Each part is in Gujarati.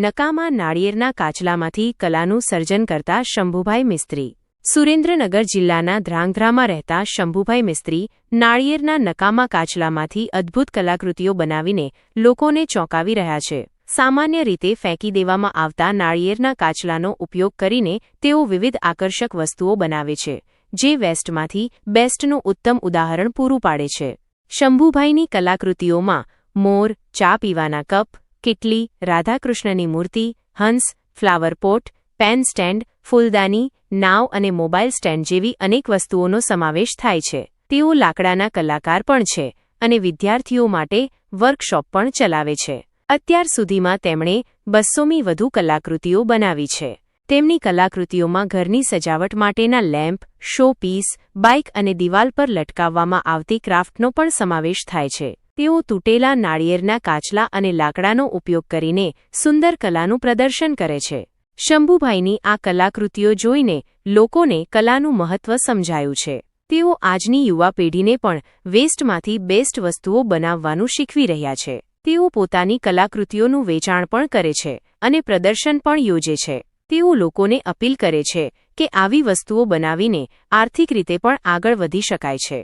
નકામા નાળિયેરના કાચલામાંથી કલાનું સર્જન કરતા શંભુભાઈ મિસ્ત્રી। સુરેન્દ્રનગર જિલ્લાના ધ્રાંગધ્રામાં રહેતા શંભુભાઈ મિસ્ત્રી નાળિયેરના નકામા કાચલામાંથી અદ્ભુત કલાકૃતિઓ બનાવીને લોકોને ચોંકાવી રહ્યા છે। સામાન્ય રીતે ફેંકી દેવામાં આવતા નાળિયેરના કાચલાનો ઉપયોગ કરીને તેઓ વિવિધ આકર્ષક વસ્તુઓ બનાવે છે, જે વેસ્ટમાંથી બેસ્ટનું ઉત્તમ ઉદાહરણ પૂરું પાડે છે। શંભુભાઈની કલાકૃતિઓમાં મોર, ચા પીવાના કપ, કિટલી, રાધાકૃષ્ણની મૂર્તિ, હંસ, ફ્લાવર પોટ, પેન સ્ટેન્ડ, ફૂલદાની, નાવ અને મોબાઈલ સ્ટેન્ડ જેવી અનેક વસ્તુઓનો સમાવેશ થાય છે। તેઓ લાકડાના કલાકાર પણ છે અને વિદ્યાર્થીઓ માટે વર્કશોપ પણ ચલાવે છે। અત્યાર સુધીમાં તેમણે 200મી વધુ કલાકૃતિઓ બનાવી છે। તેમની કલાકૃતિઓમાં ઘરની સજાવટ માટેના લેમ્પ, શો પીસ, બાઇક અને દિવાલ પર લટકાવવામાં આવતી ક્રાફ્ટનો પણ સમાવેશ થાય છે। તેઓ તૂટેલા નાળિયેરના કાચલા અને લાકડાનો ઉપયોગ કરીને સુંદર કલાનું પ્રદર્શન કરે છે। શંભુભાઈની આ કલાકૃતિઓ જોઈને લોકોને કલાનું મહત્વ સમજાયું છે। તેઓ આજની યુવા પેઢીને પણ વેસ્ટમાંથી બેસ્ટ વસ્તુઓ બનાવવાનું શીખવી રહ્યા છે। તેઓ પોતાની કલાકૃતિઓનું વેચાણ પણ કરે છે અને પ્રદર્શન પણ યોજે છે। તેઓ લોકોને અપીલ કરે છે કે આવી વસ્તુઓ બનાવીને આર્થિક રીતે પણ આગળ વધી શકાય છે।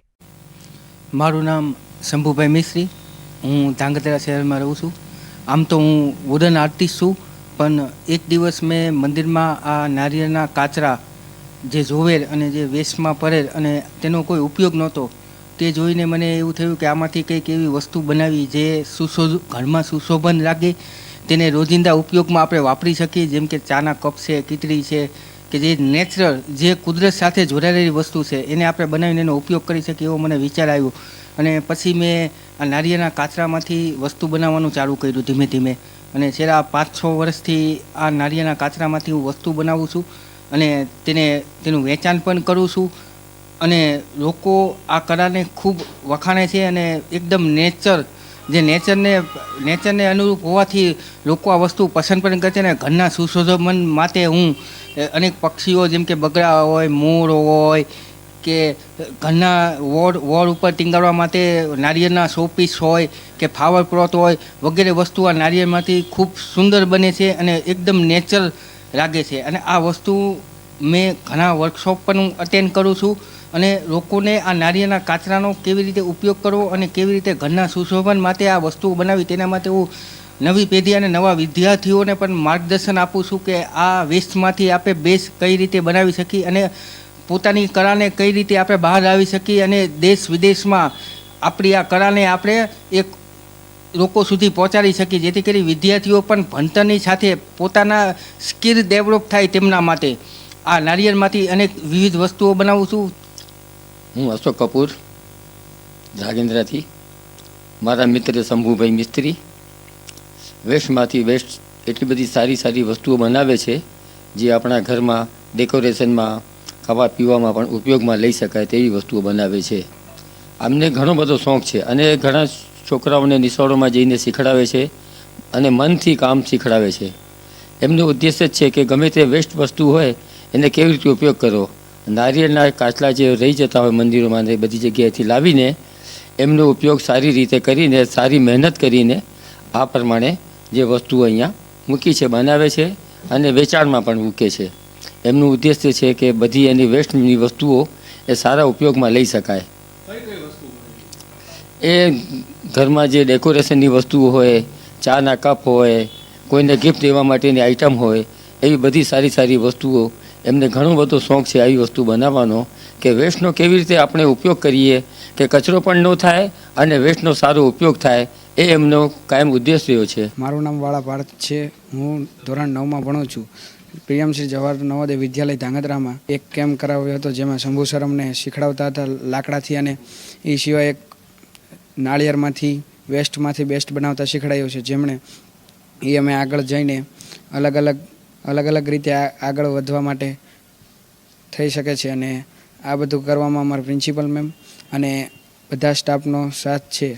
મારું નામ શંભુભાઈ મિસ્ત્રી, હું ધ્રાંગધ્રા શહેરમાં રહું છું। આમ તો હું વુડન આર્ટિસ્ટ છું, પણ એક દિવસ મેં મંદિરમાં આ નારિયેળના કાચરા જે ઝોવેર અને જે વેસ્ટમાં પડેલ અને તેનો કોઈ ઉપયોગ નહોતો, તે જોઈને મને એવું થયું કે આમાંથી કંઈક એવી વસ્તુ બનાવી જે ઘરમાં સુશોભન લાગે, તેને રોજિંદા ઉપયોગમાં આપણે વાપરી શકીએ, જેમ કે ચાના કપ છે, કીટલી છે, કે જે નેચરલ, જે કુદરત સાથે જોડાયેલી વસ્તુ છે, એને આપણે બનાવીને એનો ઉપયોગ કરી શકીએ એવો મને વિચાર આવ્યો। અને પછી મેં આ નારિયેળના કાચરામાંથી વસ્તુ બનાવવાનું ચાલુ કર્યું ધીમે ધીમે, અને છેલ્લા 5-6 વર્ષથી આ નારિયેળના કાચરામાંથી હું વસ્તુ બનાવું છું અને તેનું વેચાણ પણ કરું છું। અને લોકો આ કલાને ખૂબ વખાણે છે અને એકદમ જે નેચરને અનુરૂપ હોવાથી લોકો આ વસ્તુ પસંદ પણ કરે છે। અને ઘરના સુશોભન માટે હું અનેક પક્ષીઓ જેમ કે બગડા હોય, મોર હોય, કે ઘરના વોળ ઉપર ટીંગાડવા માટે નારિયેળના શોપીસ હોય કે ફ્લાવર પોટ હોય વગેરે વસ્તુ આ નારિયેળમાંથી ખૂબ સુંદર બને છે અને એકદમ નેચરલ લાગે છે। અને આ વસ્તુ મેં ઘણા વર્કશોપ પણ અટેન્ડ કરું છું અને લોકોને આ નારિયેળના કાચરાનો કેવી રીતે ઉપયોગ કરવો અને કેવી રીતે ઘરના સુશોભન માટે આ વસ્તુઓ બનાવી, તેના માટે હું નવી પેઢી અને નવા વિદ્યાર્થીઓને પણ માર્ગદર્શન આપું છું કે આ વેસ્ટમાંથી આપણે બેસ્ટ કઈ રીતે બનાવી શકીએ અને પોતાની કલાને કઈ રીતે આપણે બહાર લાવી શકીએ અને દેશ વિદેશમાં આપણી આ કલાને આપણે એક લોકો સુધી પહોંચાડી શકીએ, જેથી કરી વિદ્યાર્થીઓ પણ ભણતરની સાથે પોતાના સ્કિલ ડેવલપ થાય તેમના માટે આ નારિયેળમાંથી અનેક વિવિધ વસ્તુઓ બનાવું છું। હું અશોક કપૂર, ધ્રાંગધ્રાથી। મારા મિત્ર શંભુભાઈ મિસ્ત્રી વેસ્ટમાંથી બેસ્ટ એટલી બધી સારી વસ્તુઓ બનાવે છે જે આપણા ઘરમાં ડેકોરેશનમાં, ખાવા પીવામાં પણ ઉપયોગમાં લઈ શકાય તેવી વસ્તુઓ બનાવે છે। અમને ઘણો બધો શોખ છે અને ઘણા છોકરાઓને નિશાળોમાં જઈને શીખડાવે છે અને મનથી કામ શીખડાવે છે। એમનો ઉદ્દેશ્ય જ છે કે ગમે તે વેસ્ટ વસ્તુ હોય એને કેવી રીતે ઉપયોગ કરો। નારિયેળના કાચલા જે રહી જતા હોય મંદિરોમાં ને બધી જગ્યાએથી લાવીને એમનો ઉપયોગ સારી રીતે કરીને, સારી મહેનત કરીને આ પ્રમાણે જે વસ્તુઓ અહીંયા મૂકી છે, બનાવે છે અને વેચાણમાં પણ મૂકે છે। એમનું ઉદ્દેશ્ય છે કે બધી એની વેસ્ટની વસ્તુઓ એ સારા ઉપયોગમાં લઈ શકાય। એ ઘરમાં જે ડેકોરેશનની વસ્તુઓ હોય, ચાના કપ હોય, કોઈને ગિફ્ટ દેવા માટેની આઈટમ હોય, એવી બધી સારી વસ્તુઓ એમને ઘણો બધો શોખ છે આવી વસ્તુ બનાવવાનો કે વેસ્ટનો કેવી રીતે આપણે ઉપયોગ કરીએ કે કચરો પણ ન થાય અને વેસ્ટનો સારો ઉપયોગ થાય, એ એમનો કાયમ ઉદ્દેશ રહ્યો છે। મારું નામ વાળા ભારત છે। હું ધોરણ 9માં ભણું છું। પીએમસી જવાહર નવોદય વિદ્યાલય ધ્રાંગધ્રામાં એક કેમ્પ કરાવ્યો હતો, જેમાં શંભુ સર અમને શીખડાવતા હતા લાકડાથી, અને એ સિવાય એક નાળિયેરમાંથી વેસ્ટમાંથી બેસ્ટ બનાવતા શીખડાયું છે, જેમણે એ અમે આગળ જઈને અલગ અલગ રીતે આગળ વધવા માટે થઈ શકે છે। અને આ બધું કરવામાં અમારા પ્રિન્સિપલ મેમ અને બધા સ્ટાફનો સાથ છે।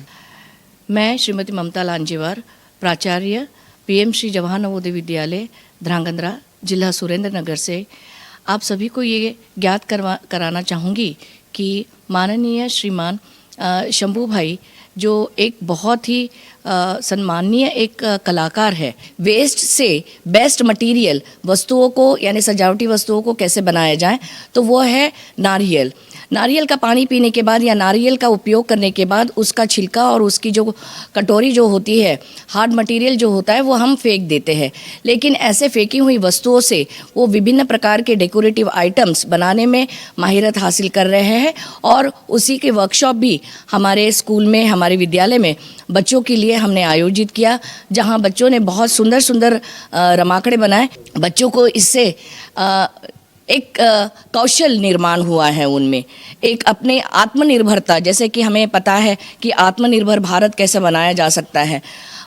मैं श्रीमती ममता लांजेवार, प्राचार्य पीएमसी जवाहर नवोदय विद्यालय ध्रांगध्रा, जिला सुरेंद्रनगर से आप सभी को ये ज्ञात कराना चाहूँगी कि माननीय श्रीमान शंभू भाई जो एक बहुत ही सम्माननीय एक कलाकार है। वेस्ट से बेस्ट मटेरियल वस्तुओं को यानी सजावटी वस्तुओं को कैसे बनाया जाए, तो वो है नारियल। नारियल का पानी पीने के बाद या नारियल का उपयोग करने के बाद उसका छिलका और उसकी जो कटोरी जो होती है, हार्ड मटेरियल जो होता है, वो हम फेंक देते हैं। लेकिन ऐसे फेंकी हुई वस्तुओं से वो विभिन्न प्रकार के डेकोरेटिव आइटम्स बनाने में माहिरत हासिल कर रहे हैं और उसी के वर्कशॉप भी हमारे स्कूल में, हमारे विद्यालय में बच्चों के लिए हमने आयोजित किया, जहां बच्चों ने बहुत सुंदर सुंदर रमाकड़े बनाए। बच्चों को इससे एक कौशल निर्माण हुआ है उनमें, एक अपने आत्मनिर्भरता, जैसे कि हमें पता है कि आत्मनिर्भर भारत कैसे बनाया जा सकता है।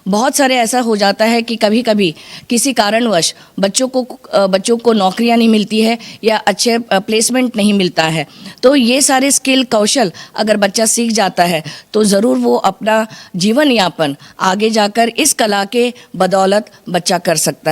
बहुत सारे ऐसा हो जाता है कि कभी कभी किसी कारणवश बच्चों को नौकरियां नहीं मिलती है या अच्छे प्लेसमेंट नहीं मिलता है। तो ये सारे स्किल कौशल अगर बच्चा सीख जाता है तो ज़रूर वो अपना जीवन यापन आगे जाकर इस कला के बदौलत बच्चा कर सकता है।